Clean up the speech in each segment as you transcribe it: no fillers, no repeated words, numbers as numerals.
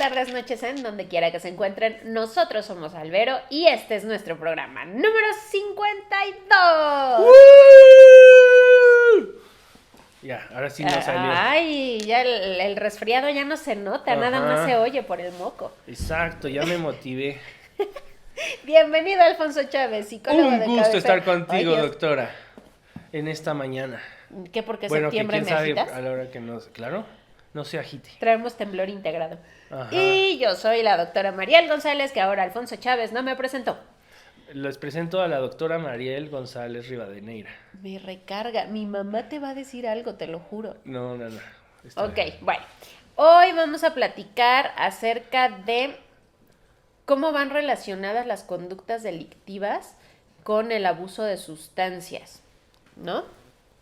tardes, noches, en donde quiera que se encuentren. Nosotros somos Albero y este es nuestro programa número 52. Ya, ahora sí nos salió. Ay, ya el resfriado ya no se nota, nada más se oye por el moco. Exacto, ya me motivé. Bienvenido, Alfonso Chávez, psicólogo de Un gusto cabecera. estar contigo, Ay, Dios. doctora, en esta mañana. ¿Qué porque Bueno, que septiembre quién me sabe agitas? a la hora que nos... Claro, no se agite. Traemos temblor integrado. Ajá. Y yo soy la doctora Mariel González, que ahora Alfonso Chávez no me presentó. Les presento a la doctora Mariel González Rivadeneira. Me recarga. Mi mamá te va a decir algo, te lo juro. No. Ok, bueno. Hoy vamos a platicar acerca de cómo van relacionadas las conductas delictivas con el abuso de sustancias, ¿no?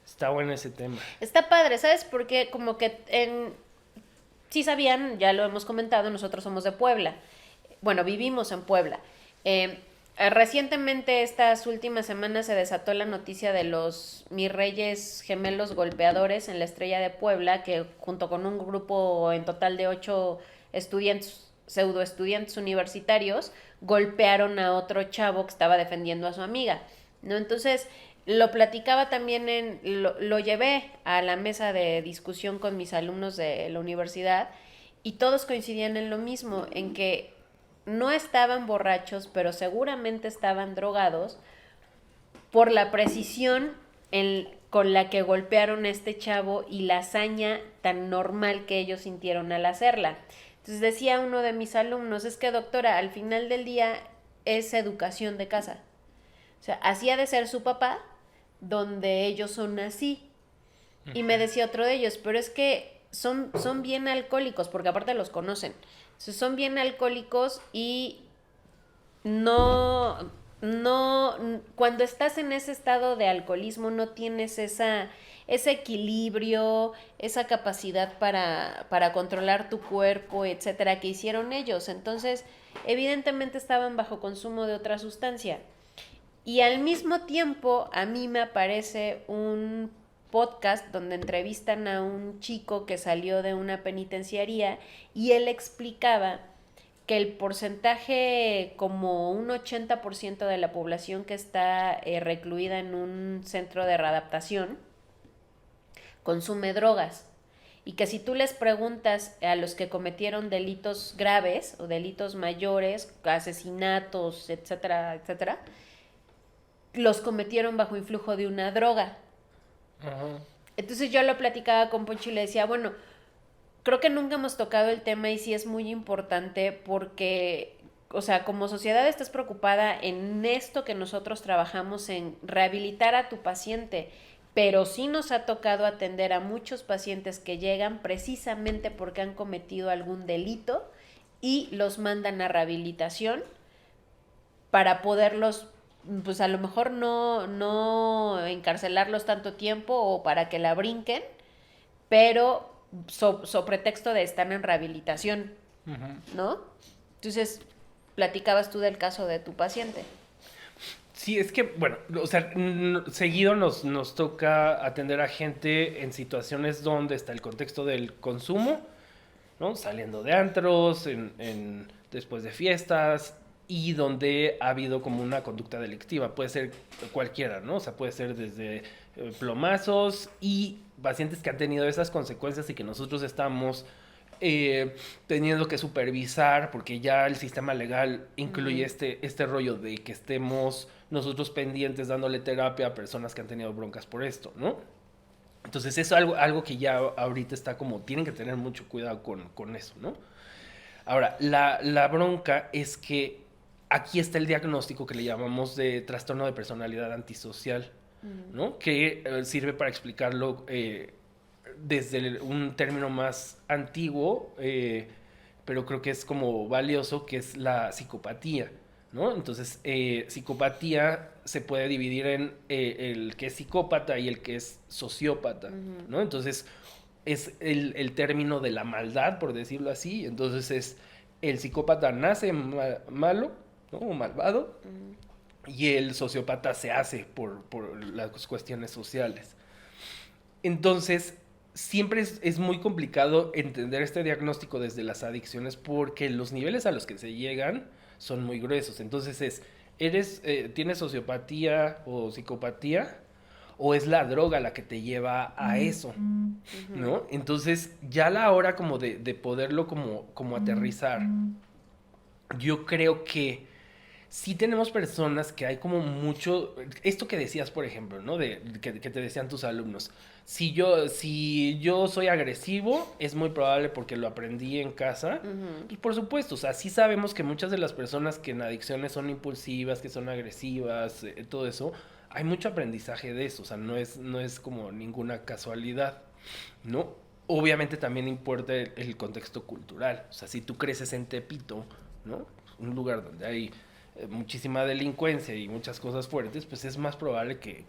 Está bueno ese tema. Está padre, ¿sabes? Porque como que sí sabían, ya lo hemos comentado, nosotros somos de Puebla. Bueno, vivimos en Puebla. Recientemente, estas últimas semanas, se desató la noticia de los mis reyes gemelos golpeadores en la Estrella de Puebla, que junto con un grupo en total de 8 estudiantes, pseudo estudiantes universitarios, golpearon a otro chavo que estaba defendiendo a su amiga, ¿no? Entonces, lo platicaba también lo llevé a la mesa de discusión con mis alumnos de la universidad y todos coincidían en lo mismo, en que no estaban borrachos, pero seguramente estaban drogados por la precisión con la que golpearon a este chavo y la hazaña tan normal que ellos sintieron al hacerla. Entonces decía uno de mis alumnos, es que doctora, al final del día es educación de casa. O sea, así ha de ser su papá, donde ellos son así. Y me decía otro de ellos, pero es que son bien alcohólicos, porque aparte los conocen. Son bien alcohólicos y no, cuando estás en ese estado de alcoholismo no tienes ese equilibrio, esa capacidad para controlar tu cuerpo, etcétera, que hicieron ellos. Entonces, evidentemente estaban bajo consumo de otra sustancia. Y al mismo tiempo, a mí me aparece un podcast donde entrevistan a un chico que salió de una penitenciaría y él explicaba que el porcentaje, como un 80% de la población que está recluida en un centro de readaptación, consume drogas. Y que si tú les preguntas a los que cometieron delitos graves o delitos mayores, asesinatos, etcétera, etcétera, los cometieron bajo influjo de una droga. Ajá. Entonces yo lo platicaba con Poncho y le decía, bueno, creo que nunca hemos tocado el tema y sí es muy importante porque, o sea, como sociedad estás preocupada en esto que nosotros trabajamos, en rehabilitar a tu paciente, pero sí nos ha tocado atender a muchos pacientes que llegan precisamente porque han cometido algún delito y los mandan a rehabilitación para poderlos, pues a lo mejor no encarcelarlos tanto tiempo o para que la brinquen, pero so pretexto de estar en rehabilitación, ¿no? Entonces, platicabas tú del caso de tu paciente. Sí, es que, bueno, o sea, seguido nos toca atender a gente en situaciones donde está el contexto del consumo, ¿no? Saliendo de antros, después de fiestas, y donde ha habido como una conducta delictiva. Puede ser cualquiera, ¿no? O sea, puede ser desde plomazos y pacientes que han tenido esas consecuencias y que nosotros estamos teniendo que supervisar, porque ya el sistema legal incluye este rollo de que estemos nosotros pendientes dándole terapia a personas que han tenido broncas por esto, ¿no? Entonces eso es algo que ya ahorita está como, tienen que tener mucho cuidado con eso, ¿no? Ahora, la bronca es que aquí está el diagnóstico que le llamamos de trastorno de personalidad antisocial, ¿no? Que sirve para explicarlo desde un término más antiguo, pero creo que es como valioso, que es la psicopatía, ¿no? Entonces, psicopatía se puede dividir en el que es psicópata y el que es sociópata, ¿no? Entonces, es el término de la maldad, por decirlo así. Entonces, es el psicópata nace malo, ¿no? O malvado, y el sociópata se hace por las cuestiones sociales. Entonces, siempre es muy complicado entender este diagnóstico desde las adicciones porque los niveles a los que se llegan son muy gruesos. Entonces ¿tienes sociopatía o psicopatía? ¿O es la droga la que te lleva a eso? ¿No? Entonces, ya a la hora como de poderlo como aterrizar, yo creo que sí tenemos personas que hay como mucho, esto que decías, por ejemplo, ¿no? Que te decían tus alumnos. Si yo soy agresivo, es muy probable porque lo aprendí en casa. Ujú. Y por supuesto, o sea, sí sabemos que muchas de las personas que en adicciones son impulsivas, que son agresivas, todo eso, hay mucho aprendizaje de eso, o sea, no es como ninguna casualidad, ¿no? Obviamente también importa el contexto cultural, o sea, si tú creces en Tepito, ¿no? Un lugar donde hay muchísima delincuencia y muchas cosas fuertes, pues es más probable que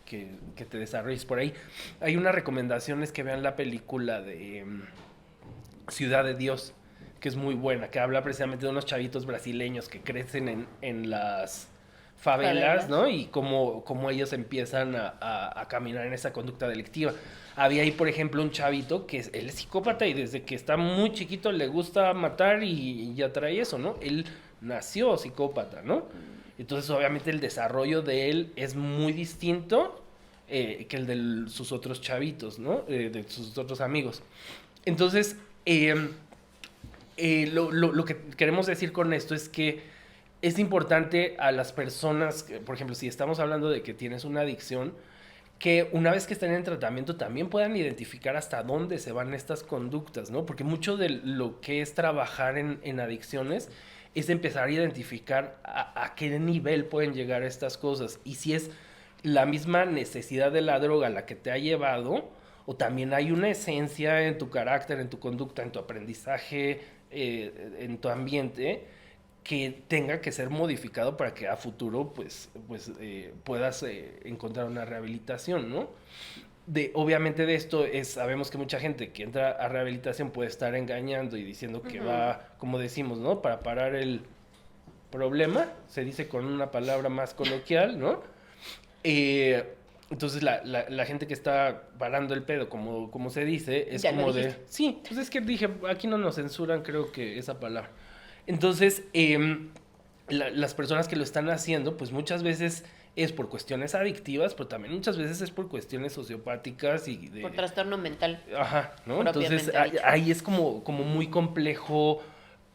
te desarrolles por ahí. Hay unas recomendaciones que vean la película de Ciudad de Dios, que es muy buena, que habla precisamente de unos chavitos brasileños que crecen en las favelas, Favelas. ¿no? Y cómo ellos empiezan a caminar en esa conducta delictiva. Había ahí, por ejemplo, un chavito que él es psicópata y desde que está muy chiquito le gusta matar y ya trae eso, ¿no? Él nació psicópata, ¿no? Entonces, obviamente, el desarrollo de él es muy distinto que el de sus otros chavitos, ¿no? De sus otros amigos. Entonces, lo que queremos decir con esto es que es importante a las personas, por ejemplo, si estamos hablando de que tienes una adicción, que una vez que estén en tratamiento también puedan identificar hasta dónde se van estas conductas, ¿no? Porque mucho de lo que es trabajar en adicciones es empezar a identificar a qué nivel pueden llegar estas cosas y si es la misma necesidad de la droga la que te ha llevado o también hay una esencia en tu carácter, en tu conducta, en tu aprendizaje, en tu ambiente que tenga que ser modificado para que a futuro puedas encontrar una rehabilitación, ¿no? Obviamente de esto sabemos que mucha gente que entra a rehabilitación puede estar engañando y diciendo que Ujú. va, como decimos, ¿no? Para parar el problema, se dice con una palabra más coloquial, ¿no? Eh, entonces la gente que está parando el pedo, como se dice, es Ya lo como de... dijiste. Sí, pues es que dije, aquí no nos censuran, creo que esa palabra. Entonces, las personas que lo están haciendo, pues muchas veces es por cuestiones adictivas, pero también muchas veces es por cuestiones sociopáticas y Por de... trastorno mental, Ajá, ¿no? Entonces propiamente dicho. ahí es como muy complejo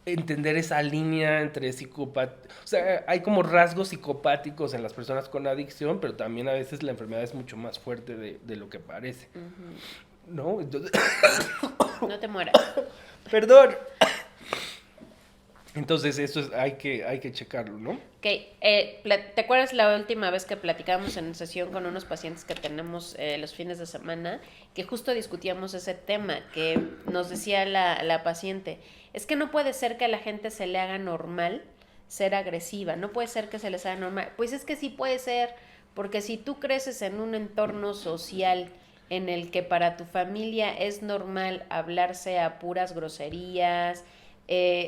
entender esa línea entre psicopatía. O sea, hay como rasgos psicopáticos en las personas con adicción, pero también a veces la enfermedad es mucho más fuerte de lo que parece, Ujú. ¿no? Entonces, No te mueras. perdón. Entonces, hay que checarlo, ¿no? Ok, ¿te acuerdas la última vez que platicamos en sesión con unos pacientes que tenemos los fines de semana? Que justo discutíamos ese tema, que nos decía la paciente, es que no puede ser que a la gente se le haga normal ser agresiva, no puede ser que se les haga normal. Pues es que sí puede ser, porque si tú creces en un entorno social en el que para tu familia es normal hablarse a puras groserías,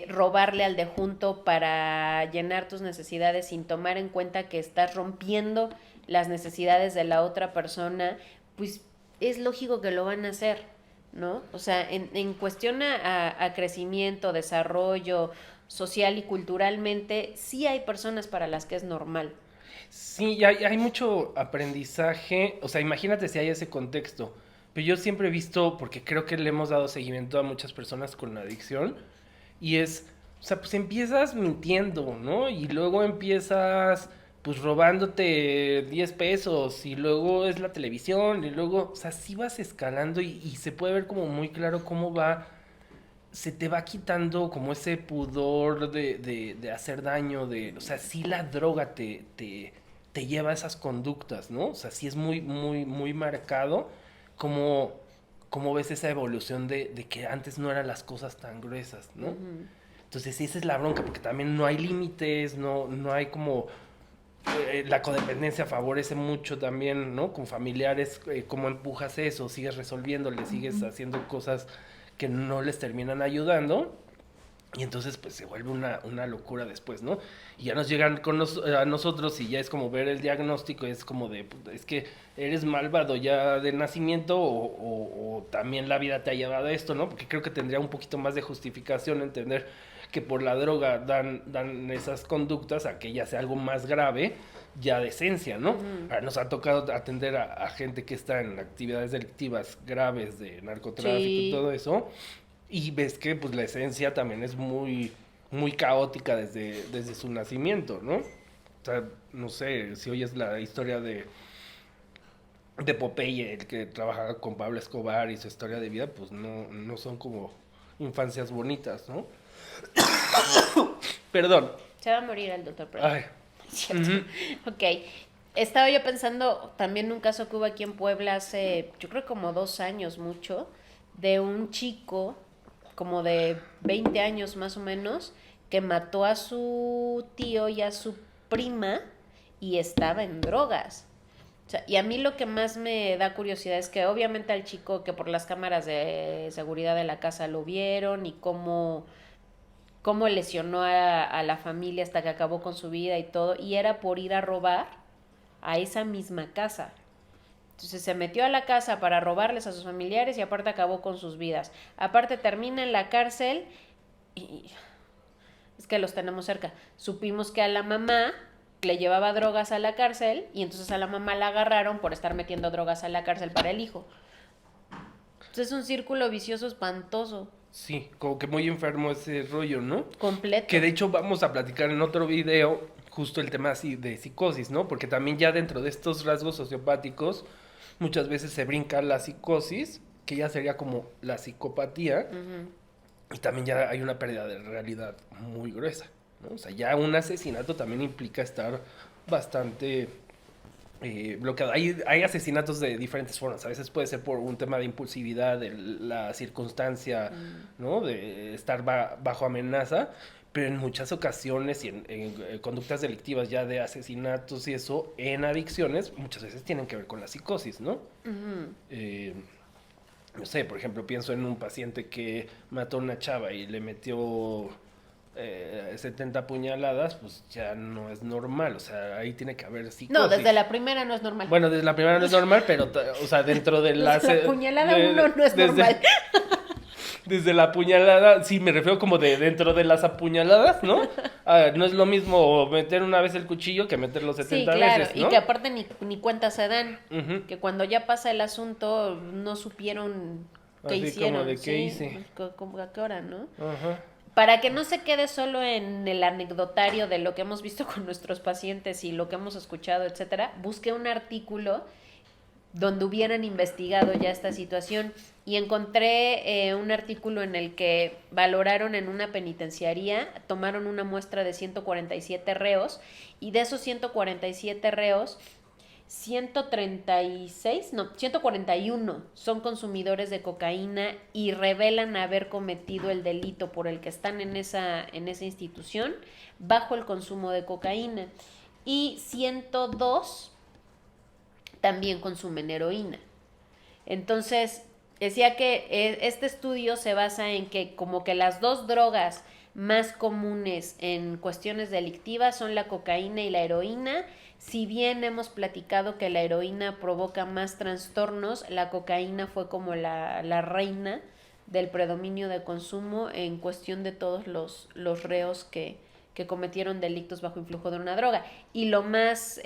robarle al de junto para llenar tus necesidades sin tomar en cuenta que estás rompiendo las necesidades de la otra persona, pues es lógico que lo van a hacer, ¿no? O sea, en cuestión a crecimiento, desarrollo social y culturalmente, sí hay personas para las que es normal. Sí, y hay mucho aprendizaje. O sea, imagínate si hay ese contexto. Pero yo siempre he visto, porque creo que le hemos dado seguimiento a muchas personas con adicción, y o sea, pues empiezas mintiendo, ¿no? Y luego empiezas, pues robándote 10 pesos, y luego es la televisión, y luego, o sea, sí vas escalando y se puede ver como muy claro cómo se te va quitando como ese pudor de hacer daño, o sea, sí la droga te lleva a esas conductas, ¿no? O sea, sí es muy, muy, muy marcado como, como ves esa evolución de que antes no eran las cosas tan gruesas, ¿no? Ujú. Entonces esa es la bronca, porque también no hay límites, no hay como... la codependencia favorece mucho también, ¿no? Con familiares, cómo empujas eso, sigues resolviéndole, sigues haciendo cosas que no les terminan ayudando Y entonces pues se vuelve una locura después, ¿no? Y ya nos llegan a nosotros y ya es como ver el diagnóstico, es como de, es que eres malvado ya de nacimiento o también la vida te ha llevado a esto, ¿no? Porque creo que tendría un poquito más de justificación entender que por la droga dan esas conductas a que ya sea algo más grave, ya de esencia, ¿no? Ahora nos ha tocado atender a gente que está en actividades delictivas graves de narcotráfico y Sí. todo eso, y ves que pues la esencia también es muy caótica desde su nacimiento, ¿no? O sea, no sé, si oyes la historia de Popeye, el que trabaja con Pablo Escobar y su historia de vida, pues no son como infancias bonitas, ¿no? Perdón. Se va a morir el doctor Pérez. Ay. Cierto. Ujú. Ok. Estaba yo pensando también un caso que hubo aquí en Puebla hace, yo creo como 2 años mucho, de un chico como de 20 años más o menos, que mató a su tío y a su prima y estaba en drogas. O sea, y a mí lo que más me da curiosidad es que obviamente al chico que por las cámaras de seguridad de la casa lo vieron y cómo lesionó a la familia hasta que acabó con su vida y todo, y era por ir a robar a esa misma casa. Entonces se metió a la casa para robarles a sus familiares y aparte acabó con sus vidas. Aparte termina en la cárcel y es que los tenemos cerca. Supimos que a la mamá le llevaba drogas a la cárcel y entonces a la mamá la agarraron por estar metiendo drogas a la cárcel para el hijo. Entonces es un círculo vicioso espantoso, Sí, como que muy enfermo ese rollo, ¿no? Que completo. de hecho vamos a platicar en otro video justo el tema así de psicosis, ¿no? Porque también ya dentro de estos rasgos sociopáticos muchas veces se brinca la psicosis, que ya sería como la psicopatía, Ujú. y también ya hay una pérdida de realidad muy gruesa, ¿no? O sea, ya un asesinato también implica estar bastante bloqueado. Hay asesinatos de diferentes formas. A veces puede ser por un tema de impulsividad, de la circunstancia, ¿no? De estar bajo amenaza. Pero en muchas ocasiones y en conductas delictivas ya de asesinatos y eso, en adicciones, muchas veces tienen que ver con la psicosis, ¿no? Ujú. Eh, no sé, por ejemplo, pienso en un paciente que mató a una chava y le metió 70 puñaladas, pues ya no es normal, o sea, ahí tiene que haber No, psicosis. desde la primera no es normal. Bueno, desde la primera no es normal, pero, o sea, dentro de la... Desde la puñalada uno no es desde, normal. desde la puñalada, sí, me refiero como de dentro de las apuñaladas, ¿no? Ah, no es lo mismo meter una vez el cuchillo que meterlo Sí, 70 claro, veces, y ¿no? que aparte ni cuenta se dan, Ujú. que cuando ya pasa el asunto no supieron qué Así como de hicieron, qué sí, hice. como a qué hora, ¿no? Ajá. Para que no se quede solo en el anecdotario de lo que hemos visto con nuestros pacientes y lo que hemos escuchado, etcétera, busqué un artículo donde hubieran investigado ya esta situación y encontré un artículo en el que valoraron en una penitenciaría, tomaron una muestra de 147 reos y de esos 147 reos 136, no, 141 son consumidores de cocaína y revelan haber cometido el delito por el que están en esa institución bajo el consumo de cocaína. Y 102 también consumen heroína. Entonces, decía que este estudio se basa en que como que las dos drogas más comunes en cuestiones delictivas son la cocaína y la heroína. Si bien hemos platicado que la heroína provoca más trastornos, la cocaína fue como la reina del predominio de consumo en cuestión de todos los reos que cometieron delitos bajo influjo de una droga. Y lo más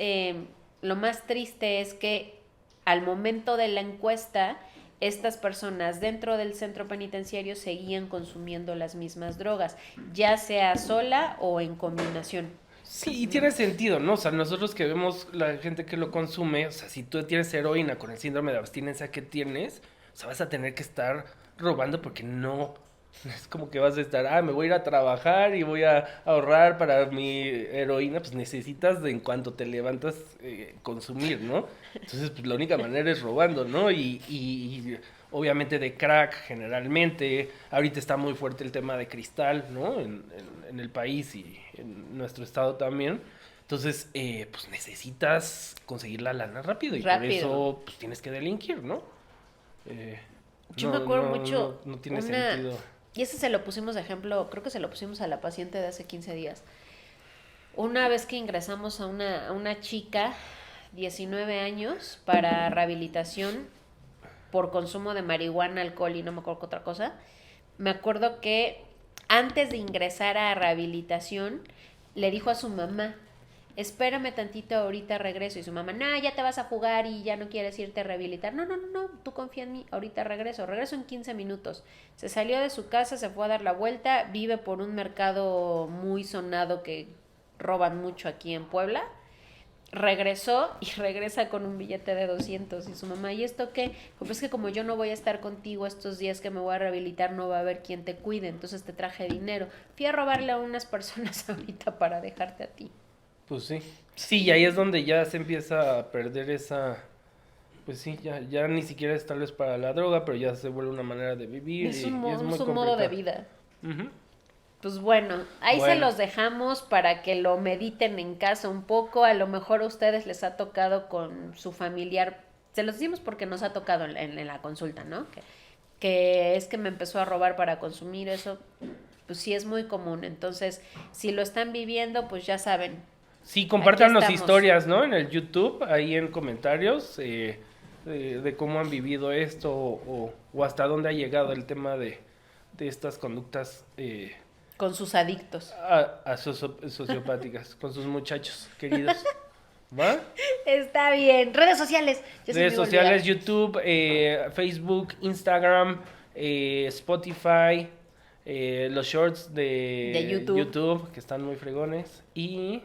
triste es que al momento de la encuesta, estas personas dentro del centro penitenciario seguían consumiendo las mismas drogas, ya sea sola o en combinación. Sí, y tiene sentido, ¿no? O sea, nosotros que vemos la gente que lo consume, o sea, si tú tienes heroína con el síndrome de abstinencia que tienes, o sea, vas a tener que estar robando porque no es como que vas a estar, me voy a ir a trabajar y voy a ahorrar para mi heroína, pues necesitas de en cuanto te levantas consumir, ¿no? Entonces, pues la única manera es robando, ¿no? Y obviamente de crack generalmente, ahorita está muy fuerte el tema de cristal, ¿no? En el país y en nuestro estado también. Entonces, pues necesitas conseguir la lana rápido y por Rápido. eso pues, tienes que delinquir, ¿no? Yo me acuerdo mucho no tiene una, sentido. Y ese se lo pusimos de ejemplo, creo que se lo pusimos a la paciente de hace 15 días. Una vez que ingresamos a una chica, 19 años, para rehabilitación por consumo de marihuana, alcohol y no me acuerdo qué otra cosa, me acuerdo que antes de ingresar a rehabilitación, le dijo a su mamá, espérame tantito, ahorita regreso. Y su mamá, no, ya te vas a jugar y ya no quieres irte a rehabilitar. No, tú confía en mí, ahorita regreso en 15 minutos. Se salió de su casa, se fue a dar la vuelta, vive por un mercado muy sonado que roban mucho aquí en Puebla. Regresó y regresa con un billete de 200 y su mamá, ¿y esto qué? Pues es que como yo no voy a estar contigo estos días que me voy a rehabilitar, no va a haber quien te cuide, entonces te traje dinero. Fui a robarle a unas personas ahorita para dejarte a ti. Pues sí. Sí, y ahí es donde ya se empieza a perder esa... Pues sí, ya ni siquiera es tal vez para la droga, pero ya se vuelve una manera de vivir. Es y un, es muy es un modo de complicado. vida. Ujú. Pues bueno, ahí se los dejamos para que lo mediten en casa un poco. A lo mejor a ustedes les ha tocado con su familiar. Se los decimos porque nos ha tocado en la consulta, ¿no? Que es que me empezó a robar para consumir eso. Pues sí es muy común. Entonces, si lo están viviendo, pues ya saben. Sí, compártanos Aquí estamos. historias, ¿no? En el YouTube, ahí en comentarios, de cómo han vivido esto o hasta dónde ha llegado el tema de estas conductas Con sus adictos. sociopáticas, con sus muchachos queridos. ¿Va? Está bien. Redes sociales. Ya se me Redes iba a sociales, olvidar. YouTube, Facebook, Instagram, Spotify, los shorts De YouTube. YouTube, que están muy fregones. Y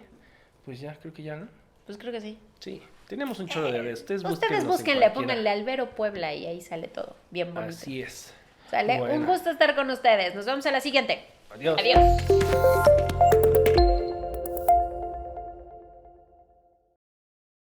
pues ya, creo que ya, ¿no? Pues creo que sí. Sí, tenemos un chorro de redes. Ustedes Ustedes búsquenle, búsquenle, pónganle Albero Puebla y ahí sale todo. Bien bonito. Así es. ¿Sale? Bueno. Un gusto estar con ustedes. Nos vemos a la siguiente. Adiós. Adiós.